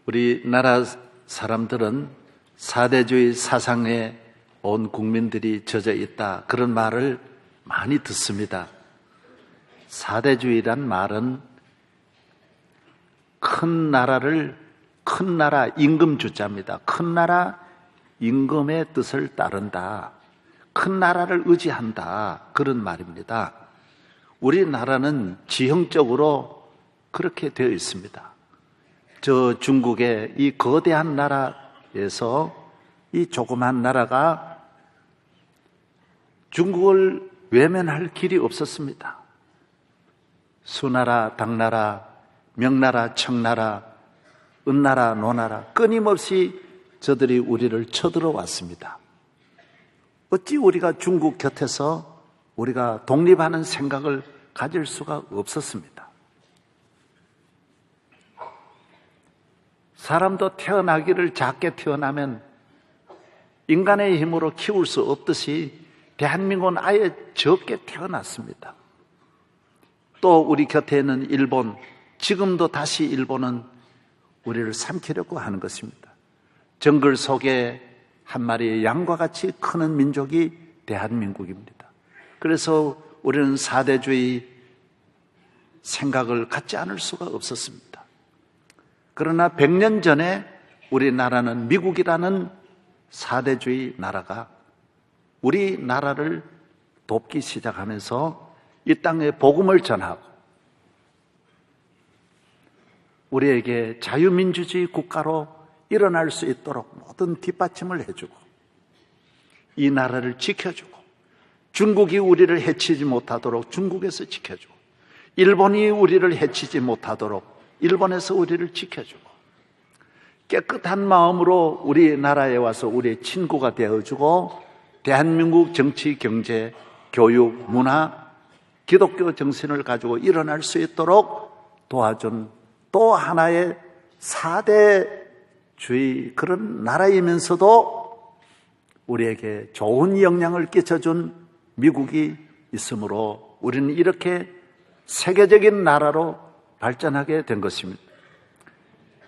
우리나라 사람들은 사대주의 사상에 온 국민들이 젖어 있다, 그런 말을 많이 듣습니다. 사대주의란 말은 큰 나라 임금주자입니다. 큰 나라 임금의 뜻을 따른다, 큰 나라를 의지한다, 그런 말입니다. 우리나라는 지형적으로 그렇게 되어 있습니다. 저 중국의 이 거대한 나라에서 이 조그만 나라가 중국을 외면할 길이 없었습니다. 수나라, 당나라, 명나라, 청나라, 은나라, 노나라 끊임없이 저들이 우리를 쳐들어왔습니다. 어찌 우리가 중국 곁에서 우리가 독립하는 생각을 가질 수가 없었습니다. 사람도 태어나기를 작게 태어나면 인간의 힘으로 키울 수 없듯이 대한민국은 아예 적게 태어났습니다. 또 우리 곁에 있는 일본, 지금도 다시 일본은 우리를 삼키려고 하는 것입니다. 정글 속에 한 마리의 양과 같이 크는 민족이 대한민국입니다. 그래서 우리는 사대주의 생각을 갖지 않을 수가 없었습니다. 그러나 100년 전에 우리나라는 미국이라는 사대주의 나라가 우리나라를 돕기 시작하면서 이 땅에 복음을 전하고 우리에게 자유민주주의 국가로 일어날 수 있도록 모든 뒷받침을 해주고 이 나라를 지켜주고, 중국이 우리를 해치지 못하도록 중국에서 지켜주고, 일본이 우리를 해치지 못하도록 일본에서 우리를 지켜주고, 깨끗한 마음으로 우리나라에 와서 우리의 친구가 되어주고, 대한민국 정치, 경제, 교육, 문화, 기독교 정신을 가지고 일어날 수 있도록 도와준 또 하나의 4대주의 그런 나라이면서도 우리에게 좋은 영향을 끼쳐준 미국이 있으므로 우리는 이렇게 세계적인 나라로 발전하게 된 것입니다.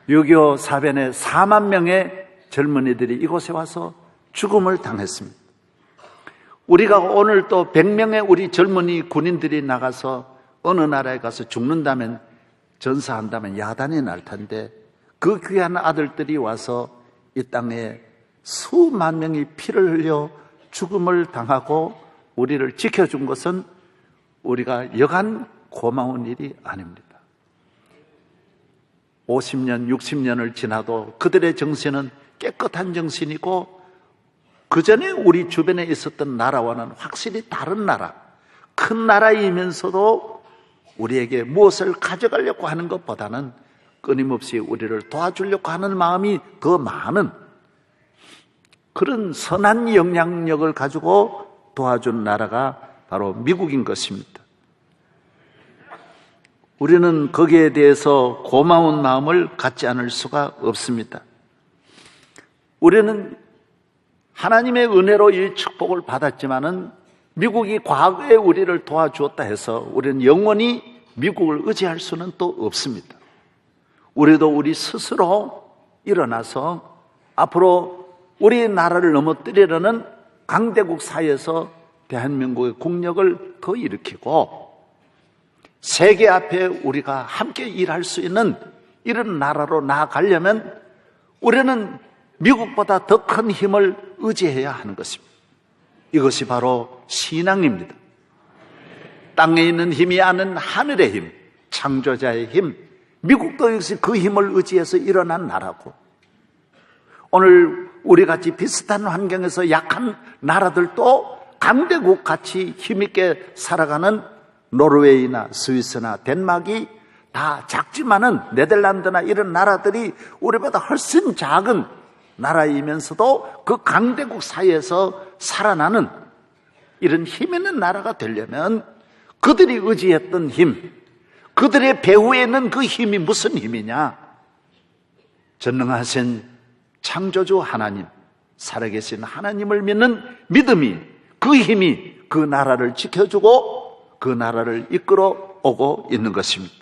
6.25 사변에 4만 명의 젊은이들이 이곳에 와서 죽음을 당했습니다. 우리가 오늘 또 100명의 우리 젊은이 군인들이 나가서 어느 나라에 가서 죽는다면, 전사한다면 야단이 날 텐데, 그 귀한 아들들이 와서 이 땅에 수만 명이 피를 흘려 죽음을 당하고 우리를 지켜준 것은 우리가 여간 고마운 일이 아닙니다. 50년, 60년을 지나도 그들의 정신은 깨끗한 정신이고, 그 전에 우리 주변에 있었던 나라와는 확실히 다른 나라, 큰 나라이면서도 우리에게 무엇을 가져가려고 하는 것보다는 끊임없이 우리를 도와주려고 하는 마음이 더 많은 그런 선한 영향력을 가지고 도와준 나라가 바로 미국인 것입니다. 우리는 거기에 대해서 고마운 마음을 갖지 않을 수가 없습니다. 우리는 하나님의 은혜로 이 축복을 받았지만은 미국이 과거에 우리를 도와주었다 해서 우리는 영원히 미국을 의지할 수는 또 없습니다. 우리도 우리 스스로 일어나서 앞으로 우리나라를 넘어뜨리려는 강대국 사이에서 대한민국의 국력을 더 일으키고 세계 앞에 우리가 함께 일할 수 있는 이런 나라로 나아가려면 우리는 미국보다 더 큰 힘을 의지해야 하는 것입니다. 이것이 바로 신앙입니다. 땅에 있는 힘이 아닌 하늘의 힘, 창조자의 힘, 미국도 역시 그 힘을 의지해서 일어난 나라고, 오늘 우리같이 비슷한 환경에서 약한 나라들도 강대국 같이 힘있게 살아가는 노르웨이나 스위스나 덴마크이 다 작지만은 네덜란드나 이런 나라들이 우리보다 훨씬 작은 나라이면서도 그 강대국 사이에서 살아나는 이런 힘 있는 나라가 되려면 그들이 의지했던 힘, 그들의 배후에 있는 그 힘이 무슨 힘이냐? 전능하신 창조주 하나님, 살아계신 하나님을 믿는 믿음이, 그 힘이 그 나라를 지켜주고 그 나라를 이끌어 오고 있는 것입니다.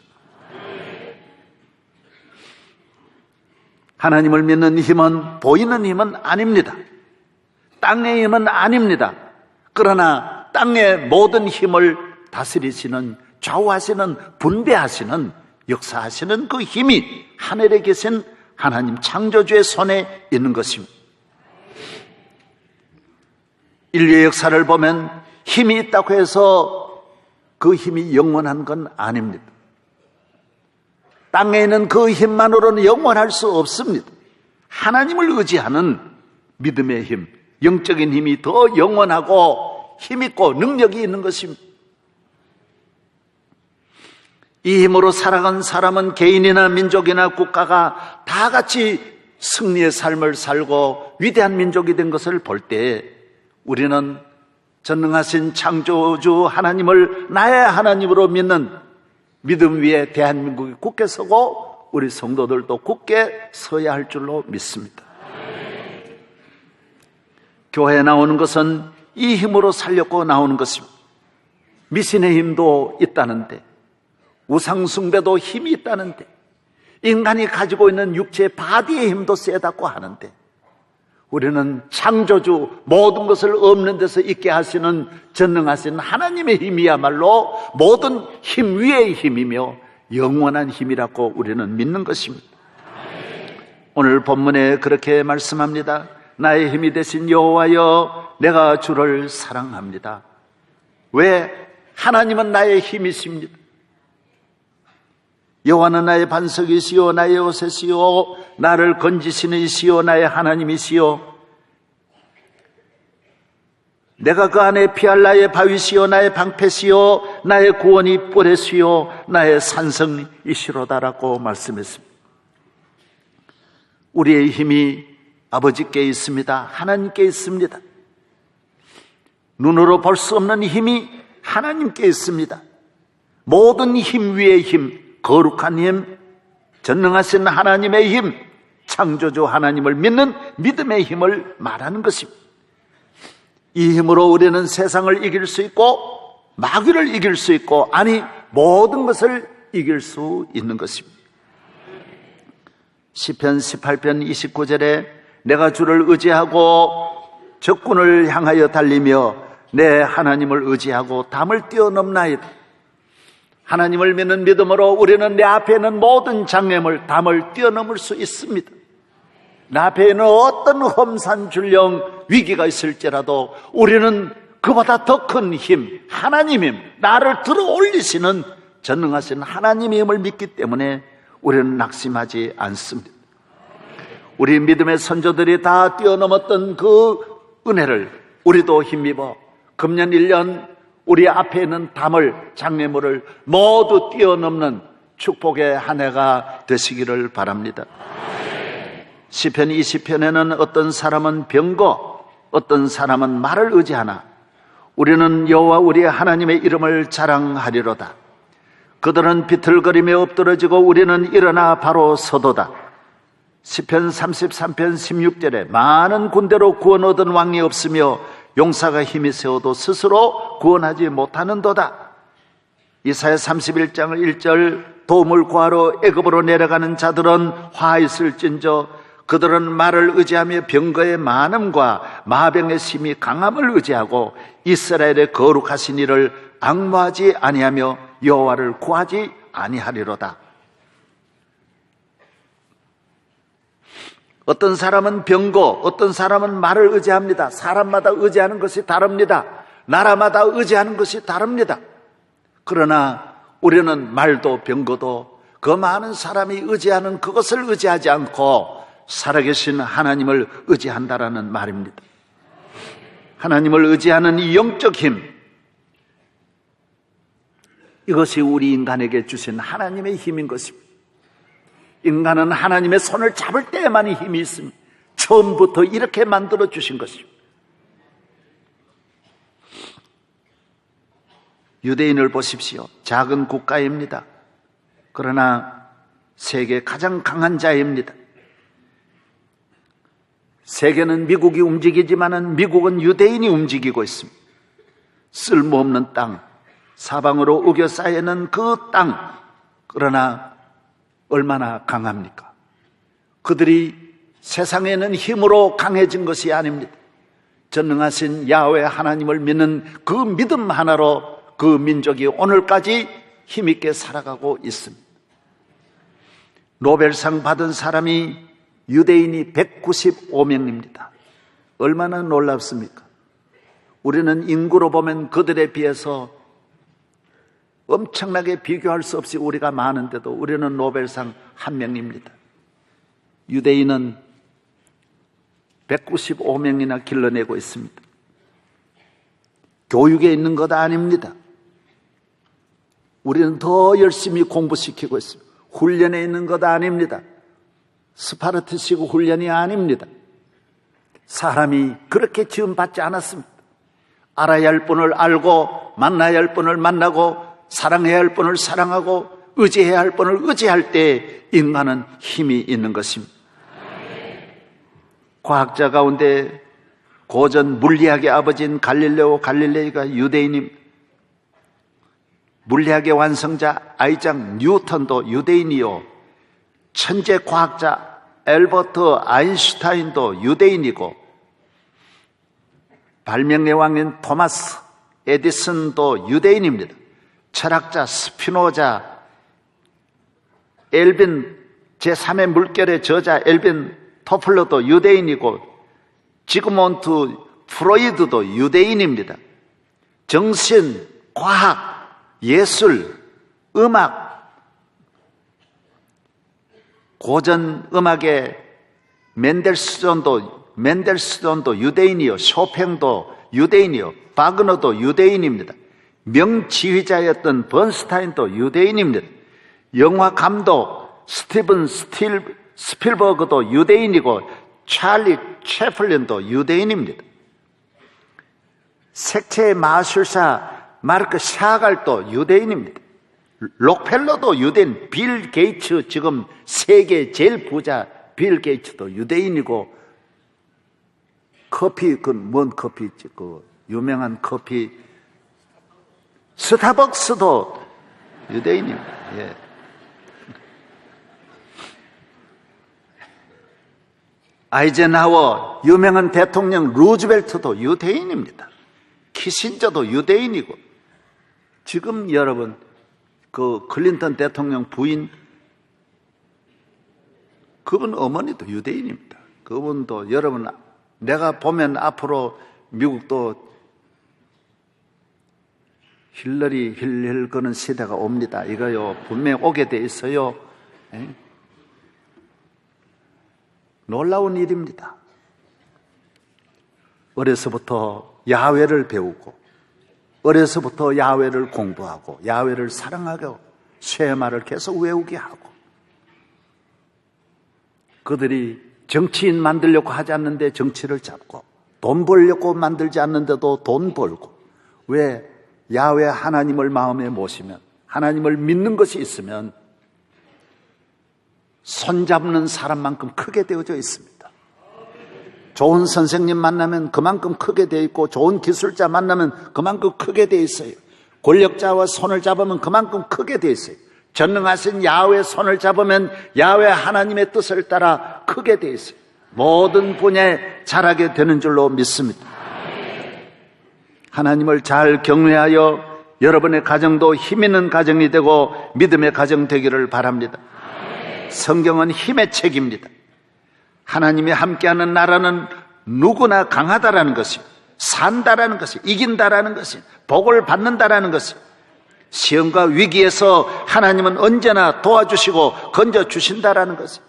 하나님을 믿는 힘은 보이는 힘은 아닙니다. 땅의 힘은 아닙니다. 그러나 땅의 모든 힘을 다스리시는, 좌우하시는, 분배하시는, 역사하시는 그 힘이 하늘에 계신 하나님 창조주의 손에 있는 것입니다. 인류의 역사를 보면 힘이 있다고 해서 그 힘이 영원한 건 아닙니다. 땅에 있는 그 힘만으로는 영원할 수 없습니다. 하나님을 의지하는 믿음의 힘, 영적인 힘이 더 영원하고 힘있고 능력이 있는 것입니다. 이 힘으로 살아간 사람은 개인이나 민족이나 국가가 다 같이 승리의 삶을 살고 위대한 민족이 된 것을 볼 때 우리는 전능하신 창조주 하나님을 나의 하나님으로 믿는 믿음 위에 대한민국이 굳게 서고 우리 성도들도 굳게 서야 할 줄로 믿습니다. 교회에 나오는 것은 이 힘으로 살려고 나오는 것입니다. 미신의 힘도 있다는데, 우상숭배도 힘이 있다는데, 인간이 가지고 있는 육체의 바디의 힘도 세다고 하는데, 우리는 창조주 모든 것을 없는 데서 있게 하시는 전능하신 하나님의 힘이야말로 모든 힘 위의 힘이며 영원한 힘이라고 우리는 믿는 것입니다. 오늘 본문에 그렇게 말씀합니다. 나의 힘이 되신 여호와여, 내가 주를 사랑합니다. 왜? 하나님은 나의 힘이십니다. 여호와는 나의 반석이시요 나의 요새시요 나를 건지시는 이시요 나의 하나님이시요, 내가 그 안에 피할 나의 바위시요 나의 방패시요 나의 구원이 뿔에시요 나의 산성이시로다라고 말씀했습니다. 우리의 힘이 아버지께 있습니다. 하나님께 있습니다. 눈으로 볼 수 없는 힘이 하나님께 있습니다. 모든 힘 위의 힘, 거룩한 힘, 전능하신 하나님의 힘, 창조주 하나님을 믿는 믿음의 힘을 말하는 것입니다. 이 힘으로 우리는 세상을 이길 수 있고 마귀를 이길 수 있고, 아니 모든 것을 이길 수 있는 것입니다. 시편 18편 29절에 내가 주를 의지하고 적군을 향하여 달리며 내 하나님을 의지하고 담을 뛰어넘나이다. 하나님을 믿는 믿음으로 우리는 내 앞에 있는 모든 장애물, 담을 뛰어넘을 수 있습니다. 내 앞에 있는 어떤 험산줄령 위기가 있을지라도 우리는 그보다 더 큰 힘, 하나님의 힘, 나를 들어 올리시는 전능하신 하나님의 힘을 믿기 때문에 우리는 낙심하지 않습니다. 우리 믿음의 선조들이 다 뛰어넘었던 그 은혜를 우리도 힘입어 금년 1년 우리 앞에 있는 담을, 장애물을 모두 뛰어넘는 축복의 한 해가 되시기를 바랍니다. 시편 20편에는 어떤 사람은 병거, 어떤 사람은 말을 의지하나 우리는 여호와 우리 하나님의 이름을 자랑하리로다. 그들은 비틀거리며 엎드러지고 우리는 일어나 바로 서도다. 시편 33편 16절에 많은 군대로 구원 얻은 왕이 없으며 용사가 힘이 세워도 스스로 구원하지 못하는도다. 이사야 31장 1절 도움을 구하러 애굽으로 내려가는 자들은 화 있을진저 그들은 말을 의지하며 병거의 많음과 마병의 심히 강함을 의지하고 이스라엘의 거룩하신 이를 앙모하지 아니하며 여호와를 구하지 아니하리로다. 어떤 사람은 병거, 어떤 사람은 말을 의지합니다. 사람마다 의지하는 것이 다릅니다. 나라마다 의지하는 것이 다릅니다. 그러나 우리는 말도 병거도 그 많은 사람이 의지하는 그것을 의지하지 않고 살아계신 하나님을 의지한다라는 말입니다. 하나님을 의지하는 이 영적 힘, 이것이 우리 인간에게 주신 하나님의 힘인 것입니다. 인간은 하나님의 손을 잡을 때에만이 힘이 있습니다. 처음부터 이렇게 만들어 주신 것입니다. 유대인을 보십시오. 작은 국가입니다. 그러나 세계 가장 강한 자입니다. 세계는 미국이 움직이지만은 미국은 유대인이 움직이고 있습니다. 쓸모없는 땅, 사방으로 우겨 쌓여있는 그 땅, 그러나 얼마나 강합니까? 그들이 세상에는 힘으로 강해진 것이 아닙니다. 전능하신 야훼 하나님을 믿는 그 믿음 하나로 그 민족이 오늘까지 힘있게 살아가고 있습니다. 노벨상 받은 사람이 유대인이 195명입니다. 얼마나 놀랍습니까? 우리는 인구로 보면 그들에 비해서 엄청나게 비교할 수 없이 우리가 많은데도 우리는 노벨상 한 명입니다. 유대인은 195명이나 길러내고 있습니다. 교육에 있는 것 아닙니다. 우리는 더 열심히 공부시키고 있습니다. 훈련에 있는 것 아닙니다. 스파르타식 훈련이 아닙니다. 사람이 그렇게 지음받지 않았습니다. 알아야 할 분을 알고 만나야 할 분을 만나고 사랑해야 할 분을 사랑하고 의지해야 할 분을 의지할 때 인간은 힘이 있는 것입니다. 과학자 가운데 고전 물리학의 아버지인 갈릴레오 갈릴레이가 유대인입니다. 물리학의 완성자 아이작 뉴턴도 유대인이요, 천재 과학자 엘버트 아인슈타인도 유대인이고, 발명의 왕인 토마스 에디슨도 유대인입니다. 철학자 스피노자, 엘빈 제3의 물결의 저자 엘빈 토플러도 유대인이고, 지그몬트 프로이드도 유대인입니다. 정신, 과학, 예술, 음악, 고전 음악의 맨델스존도 유대인이요, 쇼팽도 유대인이요, 바그너도 유대인입니다. 명지휘자였던 번스타인도 유대인입니다. 영화 감독 스티븐 스필버그도 유대인이고, 찰리 채플린도 유대인입니다. 색채의 마술사 마르크 샤갈도 유대인입니다. 록펠러도 유대인, 빌 게이츠, 지금 세계 제일 부자 빌 게이츠도 유대인이고, 커피, 뭔 커피 있지? 유명한 커피, 스타벅스도 유대인입니다. 예. 아이젠하워, 유명한 대통령 루즈벨트도 유대인입니다. 키신저도 유대인이고, 지금 여러분, 클린턴 대통령 부인, 그분 어머니도 유대인입니다. 그분도 여러분, 내가 보면 앞으로 미국도 힐러리 힐 거는 시대가 옵니다. 이거요, 분명히 오게 돼 있어요. 에? 놀라운 일입니다. 어려서부터 야훼를 배우고, 어려서부터 야훼를 공부하고, 야훼를 사랑하고, 쉐마를 계속 외우게 하고, 그들이 정치인 만들려고 하지 않는데 정치를 잡고, 돈 벌려고 만들지 않는데도 돈 벌고, 왜? 야훼 하나님을 마음에 모시면, 하나님을 믿는 것이 있으면 손잡는 사람만큼 크게 되어져 있습니다. 좋은 선생님 만나면 그만큼 크게 되어 있고, 좋은 기술자 만나면 그만큼 크게 되어 있어요. 권력자와 손을 잡으면 그만큼 크게 되어 있어요. 전능하신 야훼의 손을 잡으면 야훼 하나님의 뜻을 따라 크게 되어 있어요. 모든 분야에 잘하게 되는 줄로 믿습니다. 하나님을 잘 경외하여 여러분의 가정도 힘 있는 가정이 되고 믿음의 가정 되기를 바랍니다. 성경은 힘의 책입니다. 하나님이 함께하는 나라는 누구나 강하다라는 것이, 산다라는 것이, 이긴다라는 것이, 복을 받는다라는 것이, 시험과 위기에서 하나님은 언제나 도와주시고 건져주신다라는 것이.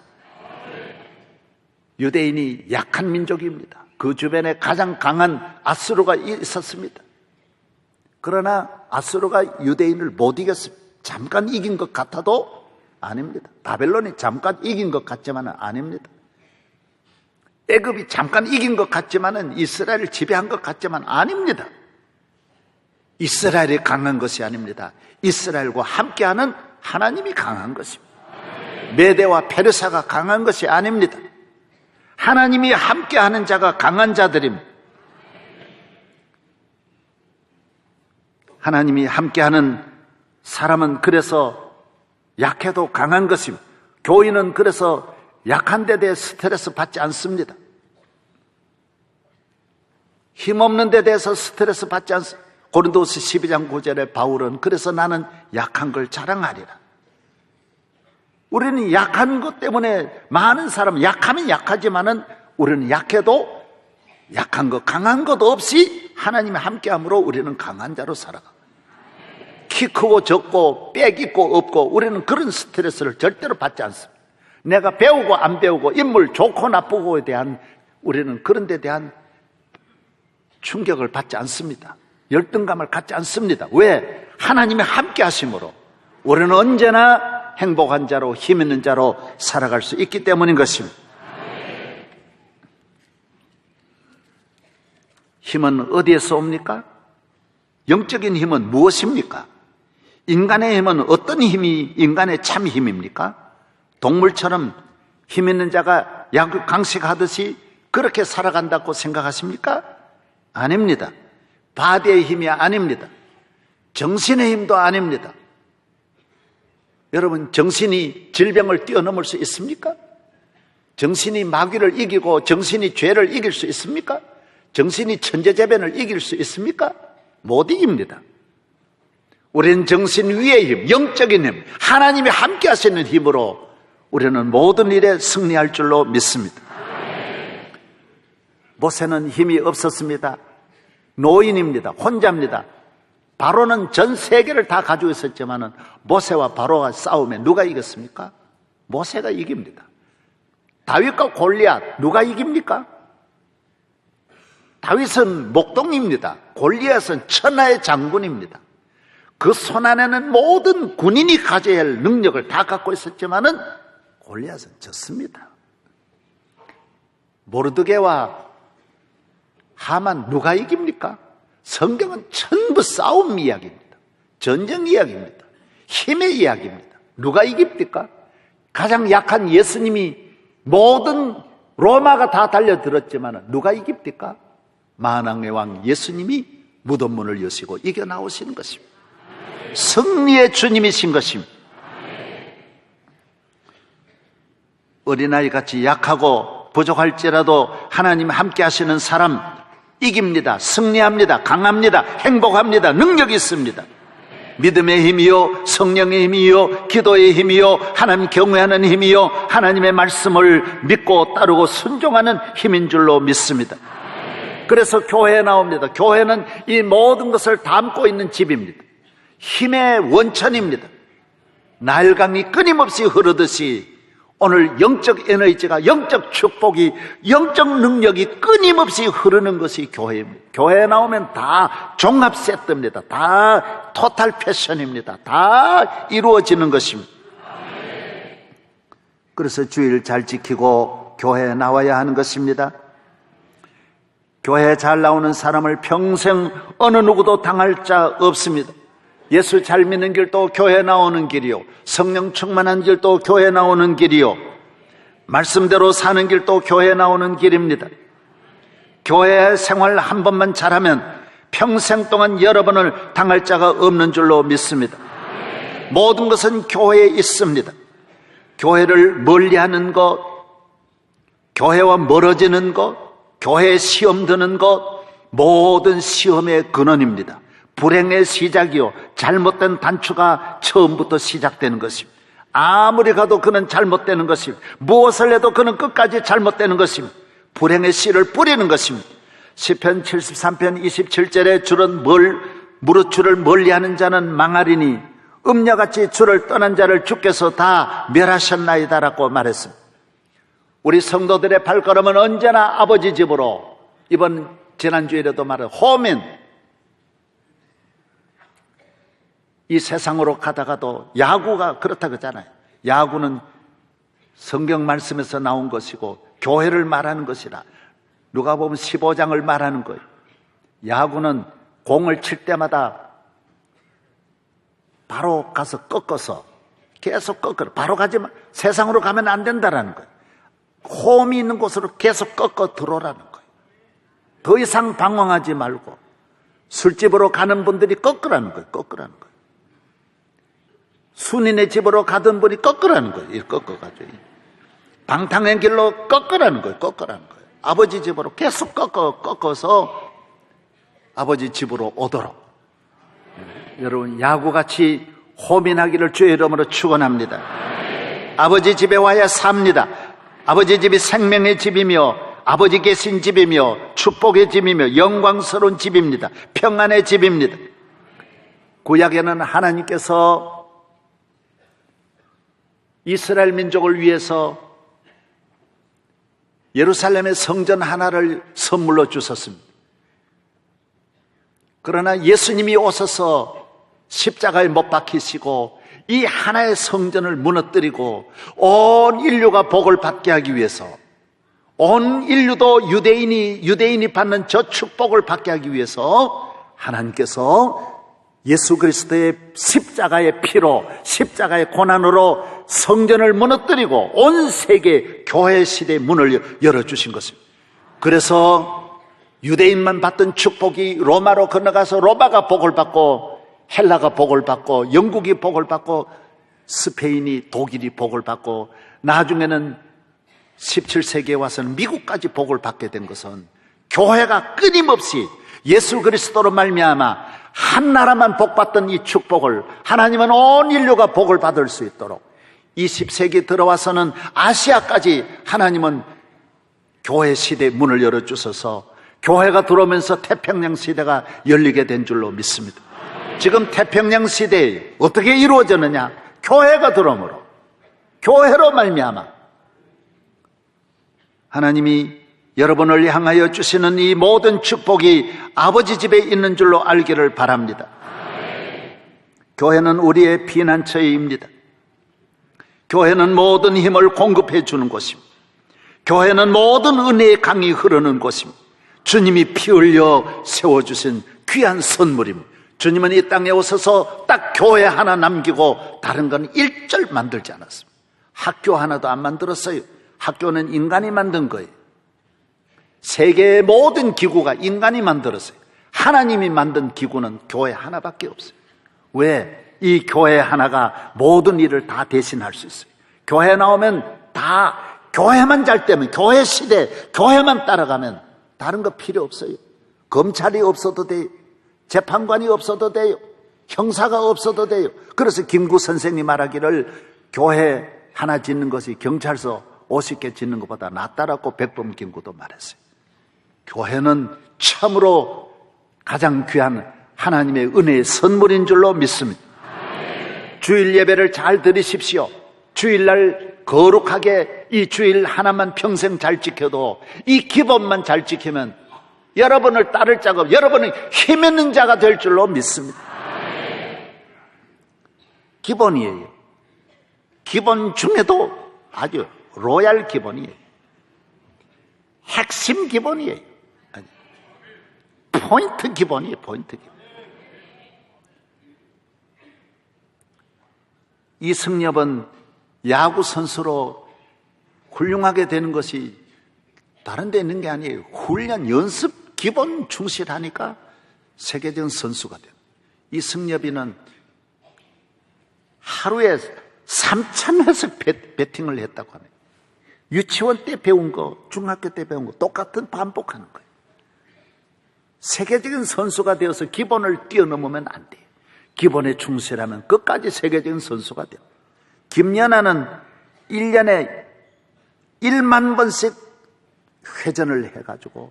유대인이 약한 민족입니다. 그 주변에 가장 강한 아수르가 있었습니다. 그러나 아수르가 유대인을 못 이겼습니다. 잠깐 이긴 것 같아도 아닙니다. 바벨론이 잠깐 이긴 것 같지만은 아닙니다. 애굽이 잠깐 이긴 것 같지만은, 이스라엘을 지배한 것 같지만 아닙니다. 이스라엘이 강한 것이 아닙니다. 이스라엘과 함께하는 하나님이 강한 것입니다. 메대와 페르사가 강한 것이 아닙니다. 하나님이 함께하는 자가 강한 자들입니다. 하나님이 함께하는 사람은 그래서 약해도 강한 것입니다. 교인은 그래서 약한 데 대해 스트레스 받지 않습니다. 힘없는 데 대해서 스트레스 받지 않습니다. 고린도서 12장 9절에 바울은 그래서 나는 약한 걸 자랑하리라. 우리는 약한 것 때문에 많은 사람은 약하면 약하지만은 우리는 약해도 약한 것, 강한 것 없이 하나님의 함께함으로 우리는 강한 자로 살아가. 키 크고 적고 빽 있고 없고 우리는 그런 스트레스를 절대로 받지 않습니다. 내가 배우고 안 배우고 인물 좋고 나쁘고에 대한 우리는 그런 데 대한 충격을 받지 않습니다. 열등감을 갖지 않습니다. 왜? 하나님의 함께 하심으로 우리는 언제나 행복한 자로 힘 있는 자로 살아갈 수 있기 때문인 것입니다. 힘은 어디에서 옵니까? 영적인 힘은 무엇입니까? 인간의 힘은 어떤 힘이 인간의 참 힘입니까? 동물처럼 힘 있는 자가 강식하듯이 그렇게 살아간다고 생각하십니까? 아닙니다. 바디의 힘이 아닙니다. 정신의 힘도 아닙니다. 여러분, 정신이 질병을 뛰어넘을 수 있습니까? 정신이 마귀를 이기고 정신이 죄를 이길 수 있습니까? 정신이 천재재변을 이길 수 있습니까? 못 이깁니다. 우리는 정신 위의 힘, 영적인 힘, 하나님이 함께 하시는 힘으로 우리는 모든 일에 승리할 줄로 믿습니다. 모세는 힘이 없었습니다. 노인입니다. 혼자입니다. 바로는 전 세계를 다 가지고 있었지만 모세와 바로가 싸우면 누가 이겼습니까? 모세가 이깁니다. 다윗과 골리앗 누가 이깁니까? 다윗은 목동입니다. 골리앗은 천하의 장군입니다. 그 손안에는 모든 군인이 가져야 할 능력을 다 갖고 있었지만은 골리앗은 졌습니다. 모르드게와 하만 누가 이깁니까? 성경은 전부 싸움 이야기입니다. 전쟁 이야기입니다. 힘의 이야기입니다. 누가 이깁니까? 가장 약한 예수님이 모든 로마가 다 달려들었지만 누가 이깁니까? 만왕의 왕 예수님이 무덤문을 여시고 이겨 나오시는 것입니다. 승리의 주님이신 것입니다. 어린아이같이 약하고 부족할지라도 하나님 함께 하시는 사람 이깁니다. 승리합니다. 강합니다. 행복합니다. 능력이 있습니다. 믿음의 힘이요, 성령의 힘이요, 기도의 힘이요, 하나님 경외하는 힘이요, 하나님의 말씀을 믿고 따르고 순종하는 힘인 줄로 믿습니다. 그래서 교회에 나옵니다. 교회는 이 모든 것을 담고 있는 집입니다. 힘의 원천입니다. 나일강이 끊임없이 흐르듯이 오늘 영적 에너지가, 영적 축복이, 영적 능력이 끊임없이 흐르는 것이 교회입니다. 교회에 나오면 다 종합 세트입니다. 다 토탈 패션입니다. 다 이루어지는 것입니다. 그래서 주의를 잘 지키고 교회에 나와야 하는 것입니다. 교회에 잘 나오는 사람을 평생 어느 누구도 당할 자 없습니다. 예수 잘 믿는 길도 교회 나오는 길이요, 성령 충만한 길도 교회 나오는 길이요, 말씀대로 사는 길도 교회 나오는 길입니다. 교회 생활 한 번만 잘하면 평생 동안 여러 번을 당할 자가 없는 줄로 믿습니다. 모든 것은 교회에 있습니다. 교회를 멀리하는 것, 교회와 멀어지는 것, 교회에 시험 드는 것, 모든 시험의 근원입니다. 불행의 시작이요, 잘못된 단추가 처음부터 시작되는 것입니다. 아무리 가도 그는 잘못되는 것입니다. 무엇을 해도 그는 끝까지 잘못되는 것입니다. 불행의 씨를 뿌리는 것입니다. 시편 73편 27절에 주는 무릇 주를 멀리하는 자는 망하리니 음녀같이 주를 떠난 자를 주께서 다 멸하셨나이다라고 말했습니다. 우리 성도들의 발걸음은 언제나 아버지 집으로, 이번 지난주에도 말한 홈인, 이 세상으로 가다가도 야구가 그렇다 그러잖아요. 야구는 성경 말씀에서 나온 것이고 교회를 말하는 것이라. 누가 보면 15장을 말하는 거예요. 야구는 공을 칠 때마다 바로 가서 꺾어서 계속 꺾어, 바로 가지만 세상으로 가면 안 된다라는 거예요. 홈이 있는 곳으로 계속 꺾어 들어오라는 거예요. 더 이상 방황하지 말고 술집으로 가는 분들이 꺾으라는 거예요. 꺾으라는 거예요. 순인의 집으로 가던 분이 꺾으라는 거예요. 꺾어가지고 방탕한 길로 꺾으라는 거예요. 꺾으라는 거예요. 아버지 집으로 계속 꺾어서 아버지 집으로 오도록. 여러분, 야구같이 호민하기를 주의 이름으로 축원합니다. 아버지 집에 와야 삽니다. 아버지 집이 생명의 집이며 아버지 계신 집이며 축복의 집이며 영광스러운 집입니다. 평안의 집입니다. 구약에는 하나님께서 이스라엘 민족을 위해서 예루살렘의 성전 하나를 선물로 주셨습니다. 그러나 예수님이 오셔서 십자가에 못 박히시고 이 하나의 성전을 무너뜨리고 온 인류가 복을 받게 하기 위해서, 온 인류도 유대인이 받는 저 축복을 받게 하기 위해서 하나님께서 예수 그리스도의 십자가의 피로, 십자가의 고난으로 성전을 무너뜨리고 온 세계 교회 시대의 문을 열어주신 것입니다. 그래서 유대인만 받던 축복이 로마로 건너가서 로마가 복을 받고, 헬라가 복을 받고, 영국이 복을 받고, 스페인이, 독일이 복을 받고, 나중에는 17세기에 와서는 미국까지 복을 받게 된 것은 교회가 끊임없이 예수 그리스도로 말미암아 한 나라만 복받던 이 축복을 하나님은 온 인류가 복을 받을 수 있도록 20세기 들어와서는 아시아까지 하나님은 교회 시대의 문을 열어주셔서 교회가 들어오면서 태평양 시대가 열리게 된 줄로 믿습니다. 지금 태평양 시대에 어떻게 이루어졌느냐? 교회가 들어오므로, 교회로 말미암아 하나님이 여러분을 향하여 주시는 이 모든 축복이 아버지 집에 있는 줄로 알기를 바랍니다. 교회는 우리의 피난처입니다. 교회는 모든 힘을 공급해 주는 곳입니다. 교회는 모든 은혜의 강이 흐르는 곳입니다. 주님이 피 흘려 세워주신 귀한 선물입니다. 주님은 이 땅에 오셔서 딱 교회 하나 남기고 다른 건 일절 만들지 않았습니다. 학교 하나도 안 만들었어요. 학교는 인간이 만든 거예요. 세계의 모든 기구가 인간이 만들었어요. 하나님이 만든 기구는 교회 하나밖에 없어요. 왜? 이 교회 하나가 모든 일을 다 대신할 수 있어요. 교회 나오면 다 교회만 잘 되면, 교회 시대 교회만 따라가면 다른 거 필요 없어요. 검찰이 없어도 돼요. 재판관이 없어도 돼요. 형사가 없어도 돼요. 그래서 김구 선생이 말하기를 교회 하나 짓는 것이 경찰서 50개 짓는 것보다 낫다라고 백범김구도 말했어요. 교회는 참으로 가장 귀한 하나님의 은혜의 선물인 줄로 믿습니다. 주일 예배를 잘 들으십시오. 주일날 거룩하게 이 주일 하나만 평생 잘 지켜도 이 기본만 잘 지키면 여러분을 따를 자가 없고 여러분은 힘 있는 자가 될 줄로 믿습니다. 기본이에요. 기본 중에도 아주 로얄 기본이에요. 핵심 기본이에요. 포인트 기본이에요. 포인트 기본. 이승엽은 야구 선수로 훌륭하게 되는 것이 다른 데 있는 게 아니에요. 훈련, 연습, 기본 충실하니까 세계적인 선수가 돼요. 이승엽이는 하루에 3,000회씩 배팅을 했다고 하네요. 유치원 때 배운 거, 중학교 때 배운 거 똑같은 반복하는 거예요. 세계적인 선수가 되어서 기본을 뛰어넘으면 안 돼요. 기본에 충실하면 끝까지 세계적인 선수가 돼요. 김연아는 1년에 1만 번씩 회전을 해가지고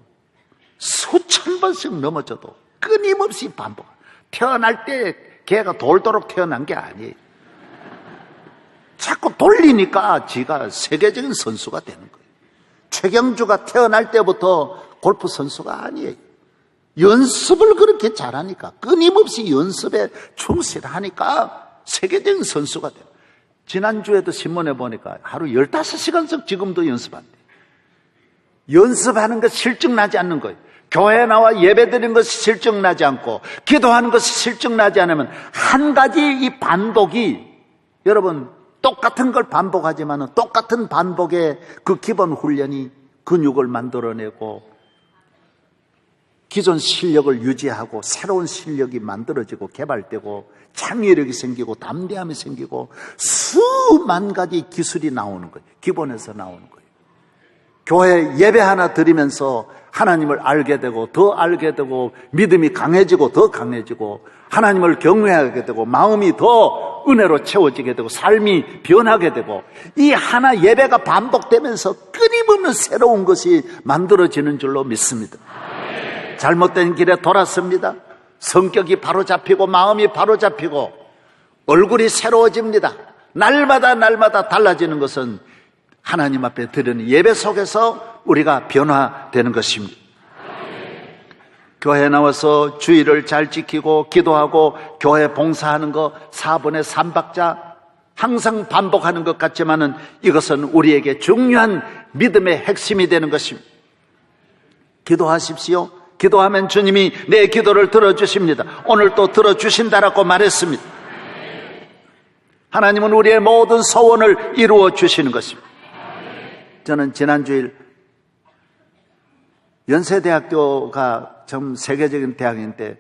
수천 번씩 넘어져도 끊임없이 반복. 태어날 때 걔가 돌도록 태어난 게 아니에요. 자꾸 돌리니까 지가 세계적인 선수가 되는 거예요. 최경주가 태어날 때부터 골프 선수가 아니에요. 연습을 그렇게 잘하니까, 끊임없이 연습에 충실하니까 세계적인 선수가 돼요. 지난주에도 신문에 보니까 하루 15시간씩 지금도 연습한대요. 연습하는 것 실증나지 않는 거예요. 교회 나와 예배 드리는 것이 실증나지 않고 기도하는 것이 실증나지 않으면 한 가지 이 반복이, 여러분 똑같은 걸 반복하지만 똑같은 반복의 그 기본 훈련이 근육을 만들어내고 기존 실력을 유지하고 새로운 실력이 만들어지고 개발되고 창의력이 생기고 담대함이 생기고 수만 가지 기술이 나오는 거예요. 기본에서 나오는 거예요. 교회 예배 하나 드리면서 하나님을 알게 되고 더 알게 되고 믿음이 강해지고 더 강해지고 하나님을 경외하게 되고 마음이 더 은혜로 채워지게 되고 삶이 변하게 되고 이 하나 예배가 반복되면서 끊임없는 새로운 것이 만들어지는 줄로 믿습니다. 잘못된 길에 돌았습니다. 성격이 바로잡히고 마음이 바로잡히고 얼굴이 새로워집니다. 날마다 달라지는 것은 하나님 앞에 드리는 예배 속에서 우리가 변화되는 것입니다. 교회에 나와서 주의를 잘 지키고 기도하고 교회 봉사하는 거 4분의 3박자 항상 반복하는 것 같지만은 이것은 우리에게 중요한 믿음의 핵심이 되는 것입니다. 기도하십시오. 기도하면 주님이 내 기도를 들어주십니다. 오늘 또 들어주신다라고 말했습니다. 하나님은 우리의 모든 소원을 이루어 주시는 것입니다. 저는 지난주일 연세대학교가 좀 세계적인 대학인데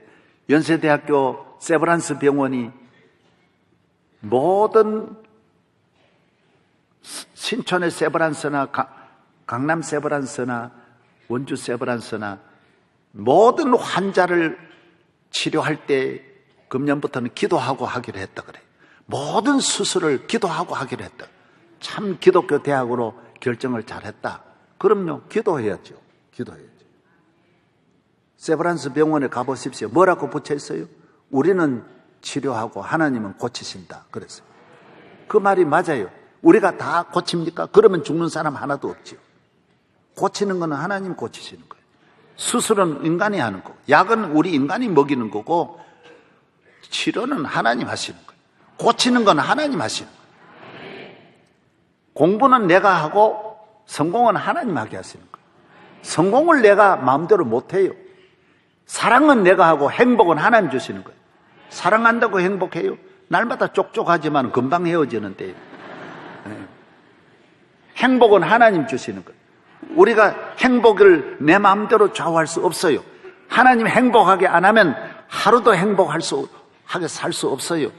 연세대학교 세브란스 병원이 모든 신촌의 세브란스나 강남 세브란스나 원주 세브란스나 모든 환자를 치료할 때 금년부터는 기도하고 하기로 했다 그래요. 모든 수술을 기도하고 하기로 했다. 참 기독교 대학으로 결정을 잘했다. 그럼요, 기도해야죠. 기도해야죠. 세브란스 병원에 가보십시오. 뭐라고 붙여있어요? 우리는 치료하고 하나님은 고치신다 그랬어요. 그 말이 맞아요. 우리가 다 고칩니까? 그러면 죽는 사람 하나도 없죠. 고치는 건 하나님 고치시는 거예요. 수술은 인간이 하는 거고 약은 우리 인간이 먹이는 거고 치료는 하나님 하시는 거예요. 고치는 건 하나님 하시는 거예요. 공부는 내가 하고 성공은 하나님 하게 하시는 거예요. 성공을 내가 마음대로 못해요. 사랑은 내가 하고 행복은 하나님 주시는 거예요. 사랑한다고 행복해요? 날마다 쪽쪽하지만 금방 헤어지는데 행복은 하나님 주시는 거예요. 우리가 행복을 내 마음대로 좌우할 수 없어요. 하나님 행복하게 안 하면 하루도 행복하게 살 수 없어요.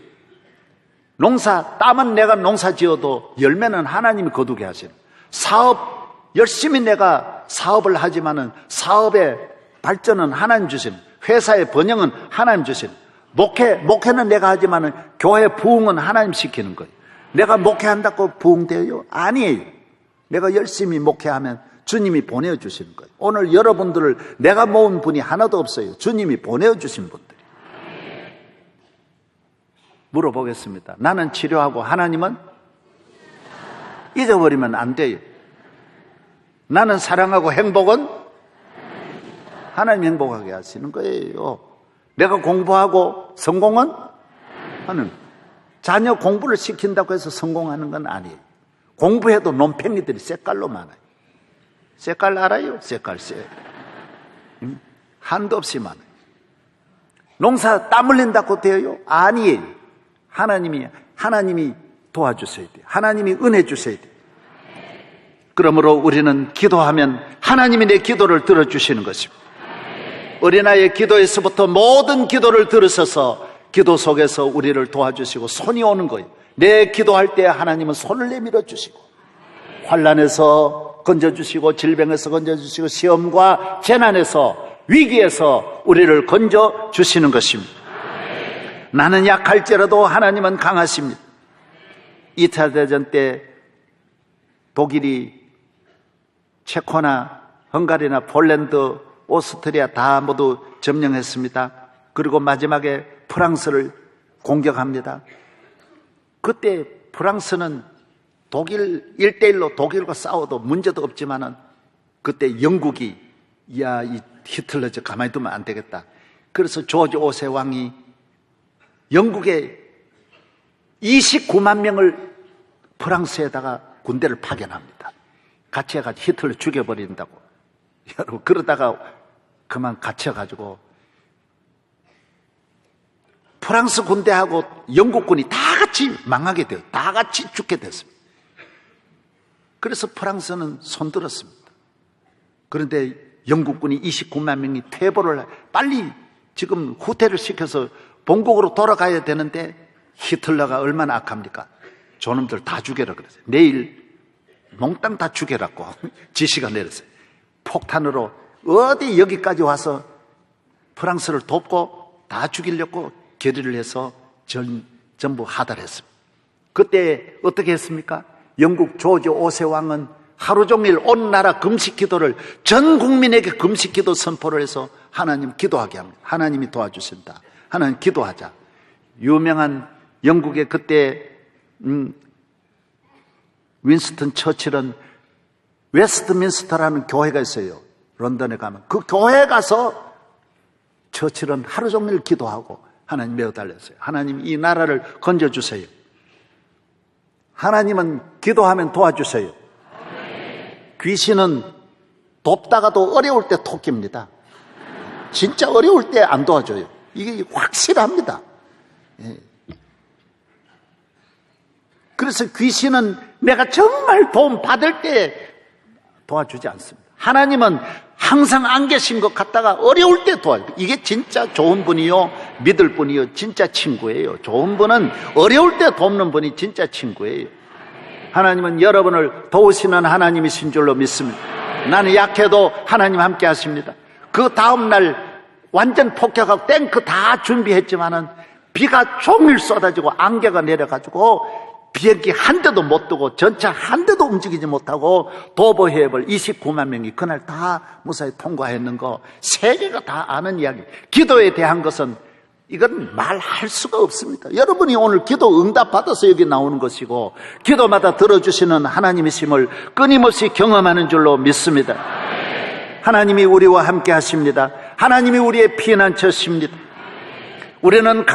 땀은 내가 농사 지어도 열매는 하나님이 거두게 하시는 거예요. 사업 열심히 내가 사업을 하지만은 사업의 발전은 하나님 주시는 거예요. 회사의 번영은 하나님 주시는 거예요. 목회는 내가 하지만은 교회 부흥은 하나님 시키는 거예요. 내가 목회한다고 부흥돼요? 아니에요. 내가 열심히 목회하면 주님이 보내주시는 거예요. 오늘 여러분들을 내가 모은 분이 하나도 없어요. 주님이 보내주신 분들. 물어보겠습니다. 나는 치료하고 하나님은? 잊어버리면 안 돼요. 나는 사랑하고 행복은? 하나님 행복하게 하시는 거예요. 내가 공부하고 성공은? 하는. 자녀 공부를 시킨다고 해서 성공하는 건 아니에요. 공부해도 논팽이들이 색깔로 많아요. 색깔 알아요? 색깔. 한도 없이 많아요. 농사 땀 흘린다고 돼요? 아니에요. 하나님이 도와주셔야 돼요. 하나님이 은혜 주셔야 돼요. 그러므로 우리는 기도하면 하나님이 내 기도를 들어주시는 것입니다. 어린아이의 기도에서부터 모든 기도를 들으셔서 기도 속에서 우리를 도와주시고 손이 오는 거예요. 내 기도할 때 하나님은 손을 내밀어 주시고 환난에서 건져주시고 질병에서 건져주시고 시험과 재난에서 위기에서 우리를 건져주시는 것입니다. 나는 약할지라도 하나님은 강하십니다. 2차 대전 때 독일이 체코나 헝가리나 폴란드, 오스트리아 다 모두 점령했습니다. 그리고 마지막에 프랑스를 공격합니다. 그때 프랑스는 독일 1대1로 독일과 싸워도 문제도 없지만은 그때 영국이 이 히틀러 저 가만히 두면 안 되겠다. 그래서 조지 5세 왕이 영국에 29만 명을 프랑스에다가 군대를 파견합니다. 같이 해가지고 히틀러 죽여버린다고. 여러분 그러다가 그만 갇혀가지고 프랑스 군대하고 영국군이 다 같이 망하게 돼요. 다 같이 죽게 됐습니다. 그래서 프랑스는 손들었습니다. 그런데 영국군이 29만 명이 퇴보를 빨리 지금 후퇴를 시켜서 본국으로 돌아가야 되는데 히틀러가 얼마나 악합니까? 저놈들 다 죽여라 그랬어요. 내일 몽땅 다 죽여라고 지시가 내렸어요. 폭탄으로 어디 여기까지 와서 프랑스를 돕고 다 죽이려고 결의를 해서 전부 하달했습니다. 그때 어떻게 했습니까? 영국 조지 5세 왕은 하루 종일 온 나라 금식 기도를 전 국민에게 금식 기도 선포를 해서 하나님 기도하게 합니다. 하나님이 도와주신다. 하나님 기도하자. 유명한 영국의 그때 윈스턴 처칠은 웨스트민스터라는 교회가 있어요. 런던에 가면 그 교회에 가서 처칠은 하루 종일 기도하고 하나님 메어달렸어요. 하나님 이 나라를 건져주세요. 하나님은 기도하면 도와주세요. 귀신은 돕다가도 어려울 때 토끼입니다. 진짜 어려울 때 안 도와줘요. 이게 확실합니다. 예. 그래서 귀신은 내가 정말 도움 받을 때 도와주지 않습니다. 하나님은 항상 안 계신 것 같다가 어려울 때 도와줘요. 이게 진짜 좋은 분이요, 믿을 분이요, 진짜 친구예요. 좋은 분은 어려울 때 돕는 분이 진짜 친구예요. 하나님은 여러분을 도우시는 하나님이신 줄로 믿습니다. 나는 약해도 하나님 함께 하십니다. 그 다음날 완전 폭격하고 탱크 다 준비했지만은 비가 종일 쏟아지고 안개가 내려가지고 비행기 한 대도 못 뜨고 전차 한 대도 움직이지 못하고 도보 해협을 29만 명이 그날 다 무사히 통과했는 거 세계가 다 아는 이야기. 기도에 대한 것은 이건 말할 수가 없습니다. 여러분이 오늘 기도 응답 받아서 여기 나오는 것이고 기도마다 들어주시는 하나님이심을 끊임없이 경험하는 줄로 믿습니다. 하나님이 우리와 함께 하십니다. 하나님이 우리의 피난처십니다. 우리는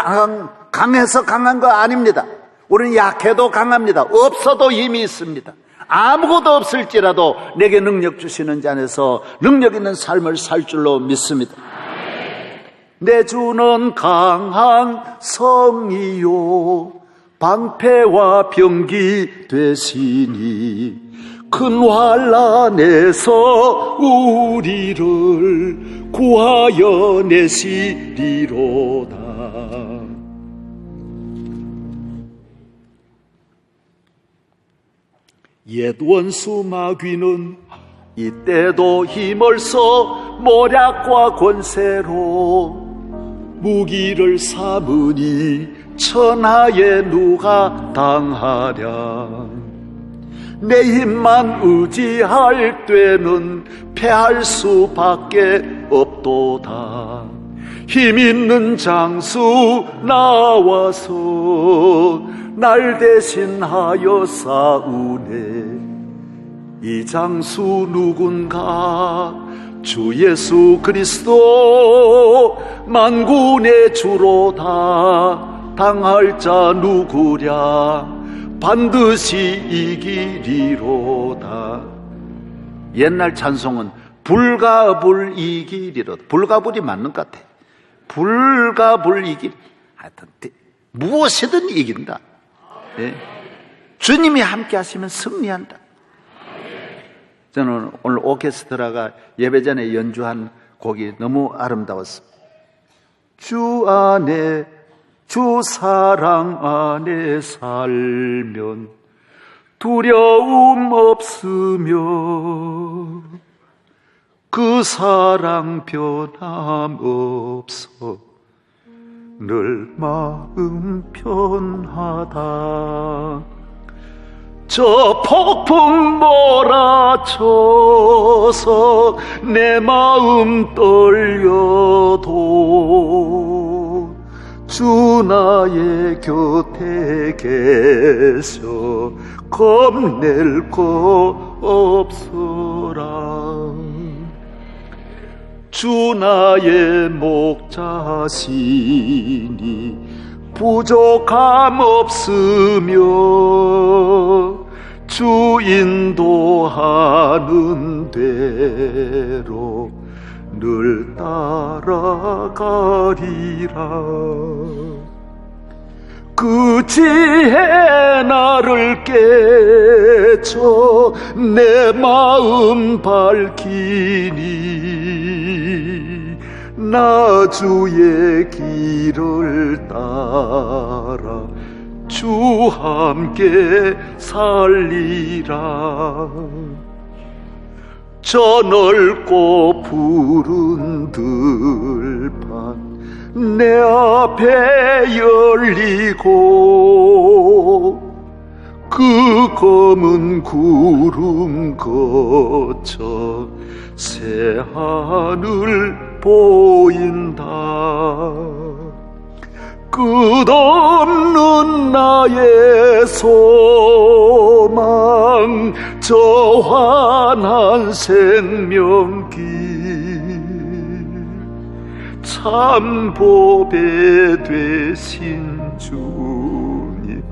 강해서 강한 거 아닙니다. 우리는 약해도 강합니다. 없어도 힘이 있습니다. 아무것도 없을지라도 내게 능력 주시는 자 안에서 능력 있는 삶을 살 줄로 믿습니다. 내 주는 강한 성이요 방패와 병기 되시니 큰 환난에서 우리를 구하여 내시리로다. 옛 원수 마귀는 이때도 힘을 써 모략과 권세로 무기를 삼으니 천하에 누가 당하랴. 내 힘만 의지할 때는 패할 수밖에 없도다. 힘 있는 장수 나와서 날 대신하여 싸우네. 이 장수 누군가? 주 예수 그리스도 만군의 주로다. 당할 자 누구랴? 반드시 이기리로다. 옛날 찬송은 불가불이기리로다. 불가불이 맞는 것 같아. 불가불이기. 하여튼 무엇이든 이긴다. 네. 주님이 함께 하시면 승리한다. 저는 오늘 오케스트라가 예배 전에 연주한 곡이 너무 아름다웠습니다. 주 안에 주 사랑 안에 살면 두려움 없으며 그 사랑 변함없어 늘 마음 편하다. 저 폭풍 몰아쳐서 내 마음 떨려도 주 나의 곁에 계셔 겁낼 거 없어라. 주 나의 목자시니 부족함 없으며 주 인도하는 대로 늘 따라가리라. 그 지혜 나를 깨쳐 내 마음 밝히니 나 주의 길을 따라 주 함께 살리라. 저 넓고 푸른 들판 내 앞에 열리고 그 검은 구름 거쳐 새하늘 보인다. 끝없는 나의 소망 저 환한 생명길 참 보배 되신 주님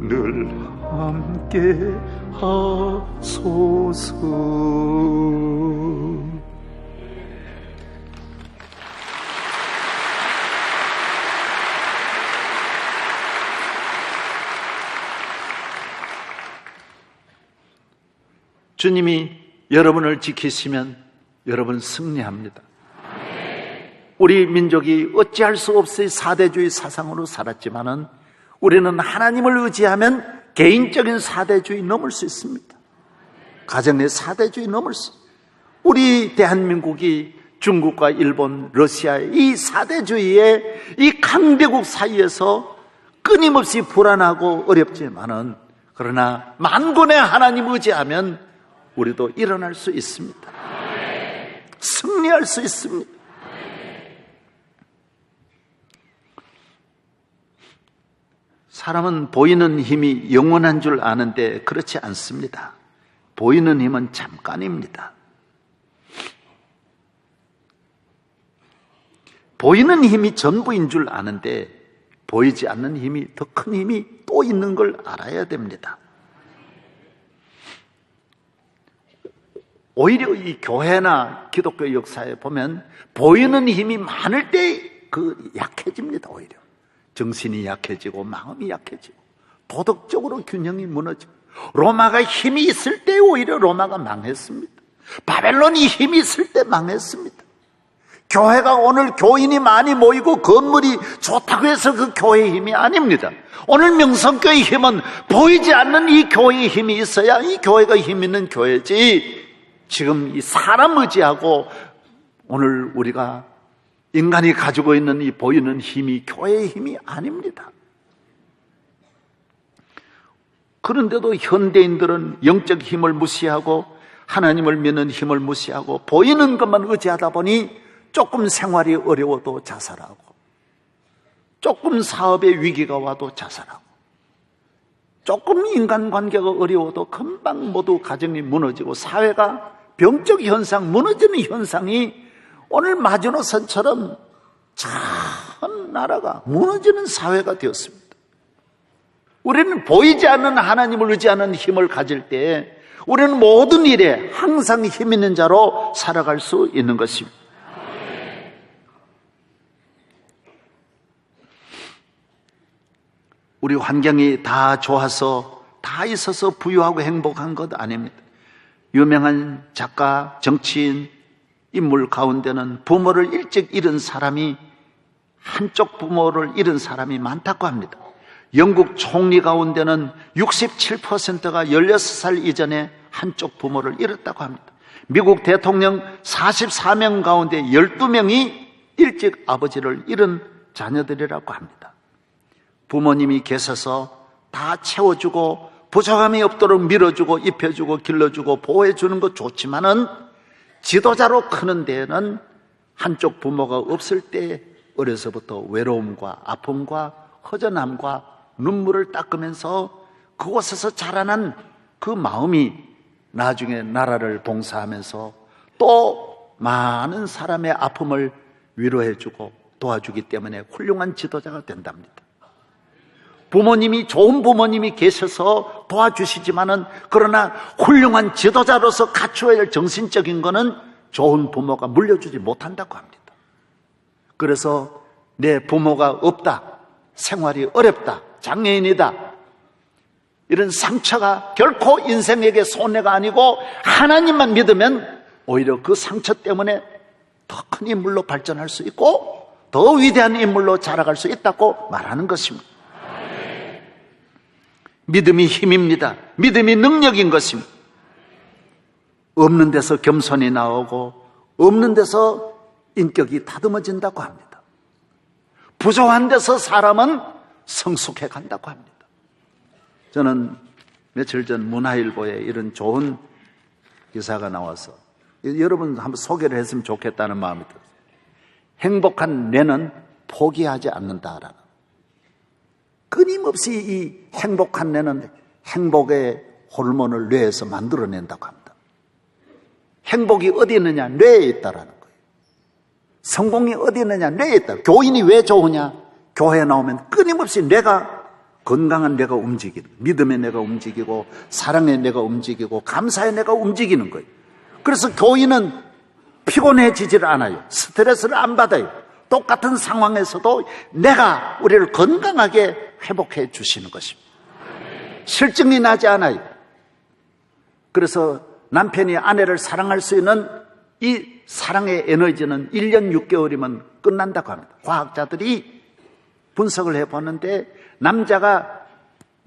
늘 함께 하소서. 주님이 여러분을 지키시면 여러분 승리합니다. 우리 민족이 어찌할 수 없이 사대주의 사상으로 살았지만은 우리는 하나님을 의지하면 개인적인 사대주의 넘을 수 있습니다. 가정 내 사대주의 넘을 수 있습니다. 우리 대한민국이 중국과 일본, 러시아의 이 사대주의의 이 강대국 사이에서 끊임없이 불안하고 어렵지만은 그러나 만군의 하나님 의지하면 우리도 일어날 수 있습니다. 승리할 수 있습니다. 사람은 보이는 힘이 영원한 줄 아는데 그렇지 않습니다. 보이는 힘은 잠깐입니다. 보이는 힘이 전부인 줄 아는데 보이지 않는 힘이 더 큰 힘이 또 있는 걸 알아야 됩니다. 오히려 이 교회나 기독교 역사에 보면 보이는 힘이 많을 때 그 약해집니다. 오히려 정신이 약해지고 마음이 약해지고 도덕적으로 균형이 무너지고 로마가 힘이 있을 때 오히려 로마가 망했습니다. 바벨론이 힘이 있을 때 망했습니다. 교회가 오늘 교인이 많이 모이고 건물이 좋다고 해서 그 교회의 힘이 아닙니다. 오늘 명성교회의 힘은 보이지 않는 이 교회의 힘이 있어야 이 교회가 힘 있는 교회지, 지금 이 사람 의지하고 오늘 우리가 인간이 가지고 있는 이 보이는 힘이 교회의 힘이 아닙니다. 그런데도 현대인들은 영적 힘을 무시하고 하나님을 믿는 힘을 무시하고 보이는 것만 의지하다 보니 조금 생활이 어려워도 자살하고, 조금 사업에 위기가 와도 자살하고, 조금 인간관계가 어려워도 금방 모두 가정이 무너지고 사회가 병적 현상, 무너지는 현상이 오늘 마지노선처럼 전 나라가 무너지는 사회가 되었습니다. 우리는 보이지 않는 하나님을 의지하는 힘을 가질 때 우리는 모든 일에 항상 힘 있는 자로 살아갈 수 있는 것입니다. 우리 환경이 다 좋아서 다 있어서 부유하고 행복한 것 아닙니다. 유명한 작가, 정치인, 인물 가운데는 부모를 일찍 잃은 사람이, 한쪽 부모를 잃은 사람이 많다고 합니다. 영국 총리 가운데는 67%가 16살 이전에 한쪽 부모를 잃었다고 합니다. 미국 대통령 44명 가운데 12명이 일찍 아버지를 잃은 자녀들이라고 합니다. 부모님이 계셔서 다 채워주고 부족함이 없도록 밀어주고 입혀주고 길러주고 보호해주는 것 좋지만은 지도자로 크는 데에는 한쪽 부모가 없을 때 어려서부터 외로움과 아픔과 허전함과 눈물을 닦으면서 그곳에서 자라난 그 마음이 나중에 나라를 봉사하면서 또 많은 사람의 아픔을 위로해주고 도와주기 때문에 훌륭한 지도자가 된답니다. 부모님이, 좋은 부모님이 계셔서 도와주시지만은 그러나 훌륭한 지도자로서 갖추어야 할 정신적인 거는 좋은 부모가 물려주지 못한다고 합니다. 그래서 내 부모가 없다, 생활이 어렵다, 장애인이다, 이런 상처가 결코 인생에게 손해가 아니고 하나님만 믿으면 오히려 그 상처 때문에 더 큰 인물로 발전할 수 있고 더 위대한 인물로 자라갈 수 있다고 말하는 것입니다. 믿음이 힘입니다. 믿음이 능력인 것입니다. 없는 데서 겸손이 나오고 없는 데서 인격이 다듬어진다고 합니다. 부족한 데서 사람은 성숙해 간다고 합니다. 저는 며칠 전 문화일보에 이런 좋은 기사가 나와서 여러분 한번 소개를 했으면 좋겠다는 마음이 들었어요. 행복한 뇌는 포기하지 않는다라는. 끊임없이 이 행복한 뇌는 행복의 호르몬을 뇌에서 만들어낸다고 합니다. 행복이 어디 있느냐? 뇌에 있다라는 거예요. 성공이 어디 있느냐? 뇌에 있다. 교인이 왜 좋으냐? 교회에 나오면 끊임없이 뇌가, 건강한 뇌가 움직이는, 믿음의 뇌가 움직이고 사랑의 뇌가 움직이고 감사의 뇌가 움직이는 거예요. 그래서 교인은 피곤해지질 않아요. 스트레스를 안 받아요. 똑같은 상황에서도 내가 우리를 건강하게 회복해 주시는 것입니다. 실증이 나지 않아요. 그래서 남편이 아내를 사랑할 수 있는 이 사랑의 에너지는 1년 6개월이면 끝난다고 합니다. 과학자들이 분석을 해보는데 남자가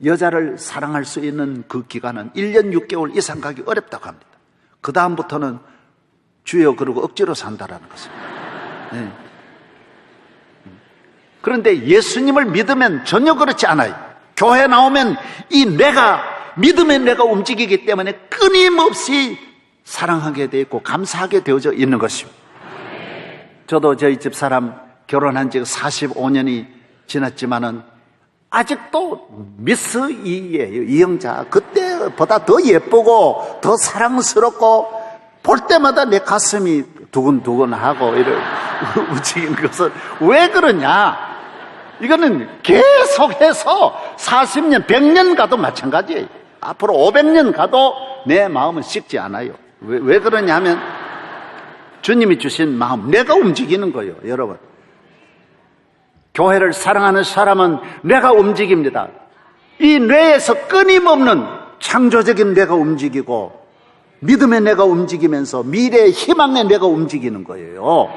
여자를 사랑할 수 있는 그 기간은 1년 6개월 이상 가기 어렵다고 합니다. 그 다음부터는 주여 그러고 억지로 산다라는 것입니다. 네. 그런데 예수님을 믿으면 전혀 그렇지 않아요. 교회 나오면 이 뇌가, 믿음의 뇌가 움직이기 때문에 끊임없이 사랑하게 되어 있고 감사하게 되어져 있는 것입니다. 저도 저희 집 사람 결혼한 지 45년이 지났지만은 아직도 미스 이예요. 이영자 그때보다 더 예쁘고 더 사랑스럽고 볼 때마다 내 가슴이 두근두근하고 이런 움직이는 것은 왜 그러냐? 이거는 계속해서 40년, 100년 가도 마찬가지예요. 앞으로 500년 가도 내 마음은 식지 않아요. 왜 그러냐 하면 주님이 주신 마음, 내가 움직이는 거예요. 여러분, 교회를 사랑하는 사람은 뇌가 움직입니다. 이 뇌에서 끊임없는 창조적인 뇌가 움직이고 믿음의 뇌가 움직이면서 미래의 희망의 뇌가 움직이는 거예요.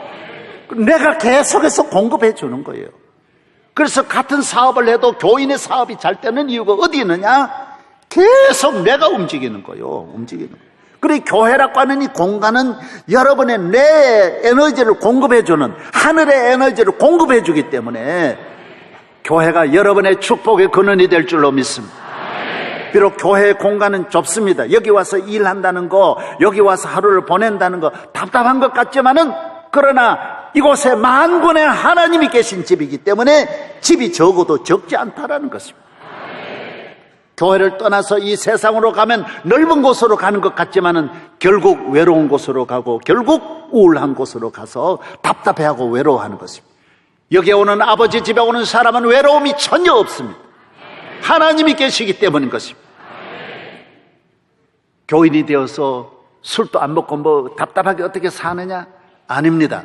뇌가 계속해서 공급해 주는 거예요. 그래서 같은 사업을 해도 교인의 사업이 잘 되는 이유가 어디 있느냐? 계속 뇌가 움직이는 거예요. 움직이는 거예요. 그리고 교회라고 하는 이 공간은 여러분의 뇌의 에너지를 공급해 주는, 하늘의 에너지를 공급해 주기 때문에 교회가 여러분의 축복의 근원이 될 줄로 믿습니다. 비록 교회의 공간은 좁습니다. 여기 와서 일한다는 거, 여기 와서 하루를 보낸다는 거 답답한 것 같지만은, 그러나 이곳에 만군의 하나님이 계신 집이기 때문에 집이 적어도 적지 않다라는 것입니다. 교회를 떠나서 이 세상으로 가면 넓은 곳으로 가는 것 같지만은 결국 외로운 곳으로 가고 결국 우울한 곳으로 가서 답답해하고 외로워하는 것입니다. 여기에 오는 아버지 집에 오는 사람은 외로움이 전혀 없습니다. 하나님이 계시기 때문인 것입니다. 교인이 되어서 술도 안 먹고 뭐 답답하게 어떻게 사느냐? 아닙니다.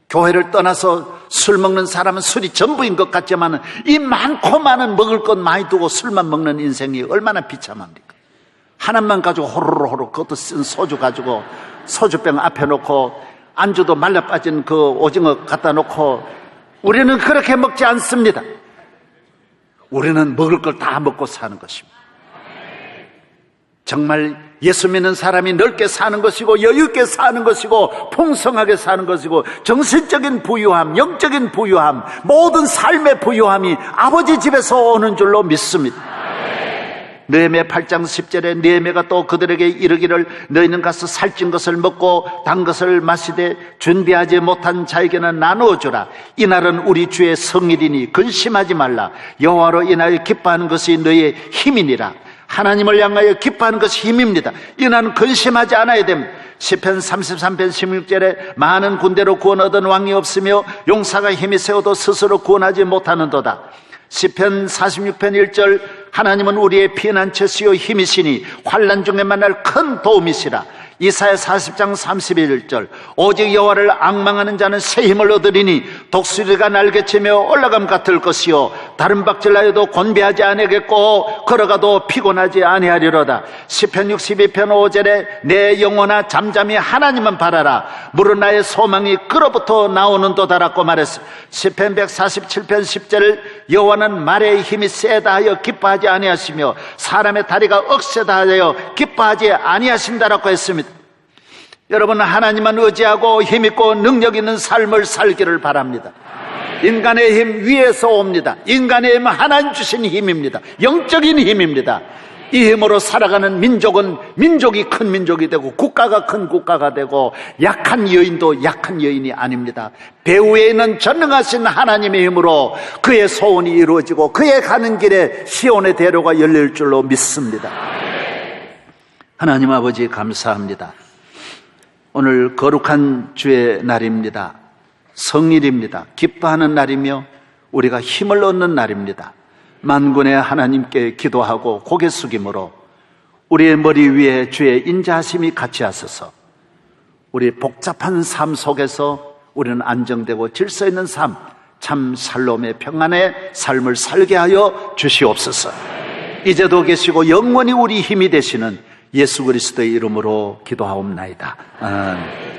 교회를 떠나서 술 먹는 사람은 술이 전부인 것 같지만 이 많고 많은 먹을 것 많이 두고 술만 먹는 인생이 얼마나 비참합니까? 하나만 가지고 호로로호로 그것도 쓴 소주 가지고 소주병 앞에 놓고 안주도 말라 빠진 그 오징어 갖다 놓고 우리는 그렇게 먹지 않습니다. 우리는 먹을 걸 다 먹고 사는 것입니다. 정말 예수 믿는 사람이 넓게 사는 것이고 여유있게 사는 것이고 풍성하게 사는 것이고 정신적인 부유함, 영적인 부유함, 모든 삶의 부유함이 아버지 집에서 오는 줄로 믿습니다. 느헤미야 8장 10절에 느헤미야가 또 그들에게 이르기를 너희는 가서 살찐 것을 먹고 단 것을 마시되 준비하지 못한 자에게는 나누어 주라. 이날은 우리 주의 성일이니 근심하지 말라. 여호와로 인하여 기뻐하는 것이 너희의 힘이니라. 하나님을 향하여 기뻐하는 것이 힘입니다. 이날은 근심하지 않아야 됩니다. 시편 33편 16절에 많은 군대로 구원 얻은 왕이 없으며 용사가 힘이 세워도 스스로 구원하지 못하는도다. 시편 46편 1절 하나님은 우리의 피난처시요 힘이시니 환난 중에 만날 큰 도움이시라. 이사야 40장 31절 오직 여호와를 앙망하는 자는 새 힘을 얻으리니 독수리가 날개치며 올라감 같을 것이요 다른 박질라여도 곤비하지 아니하겠고 걸어가도 피곤하지 아니하리로다. 시편 62편 5절에 내 영혼아 잠잠히 하나님만 바라라. 무릇 나의 소망이 그로부터 나오는도다라고 말했어. 시편 147편 10절 여호와는 말의 힘이 세다 하여 기뻐하지 아니하시며 사람의 다리가 억세다 하여 기뻐하지 아니하신다라고 했습니다. 여러분, 하나님만 의지하고 힘있고 능력 있는 삶을 살기를 바랍니다. 인간의 힘 위에서 옵니다. 인간의 힘은 하나님 주신 힘입니다. 영적인 힘입니다. 이 힘으로 살아가는 민족은 민족이 큰 민족이 되고 국가가 큰 국가가 되고 약한 여인도 약한 여인이 아닙니다. 배후에 있는 전능하신 하나님의 힘으로 그의 소원이 이루어지고 그의 가는 길에 시온의 대로가 열릴 줄로 믿습니다. 하나님 아버지 감사합니다. 오늘 거룩한 주의 날입니다. 성일입니다. 기뻐하는 날이며 우리가 힘을 얻는 날입니다. 만군의 하나님께 기도하고 고개 숙임으로 우리의 머리 위에 주의 인자하심이 같이 하소서. 우리 복잡한 삶 속에서 우리는 안정되고 질서 있는 삶, 참 살롬의 평안의 삶을 살게 하여 주시옵소서. 이제도 계시고 영원히 우리 힘이 되시는 예수 그리스도의 이름으로 기도하옵나이다. 아멘.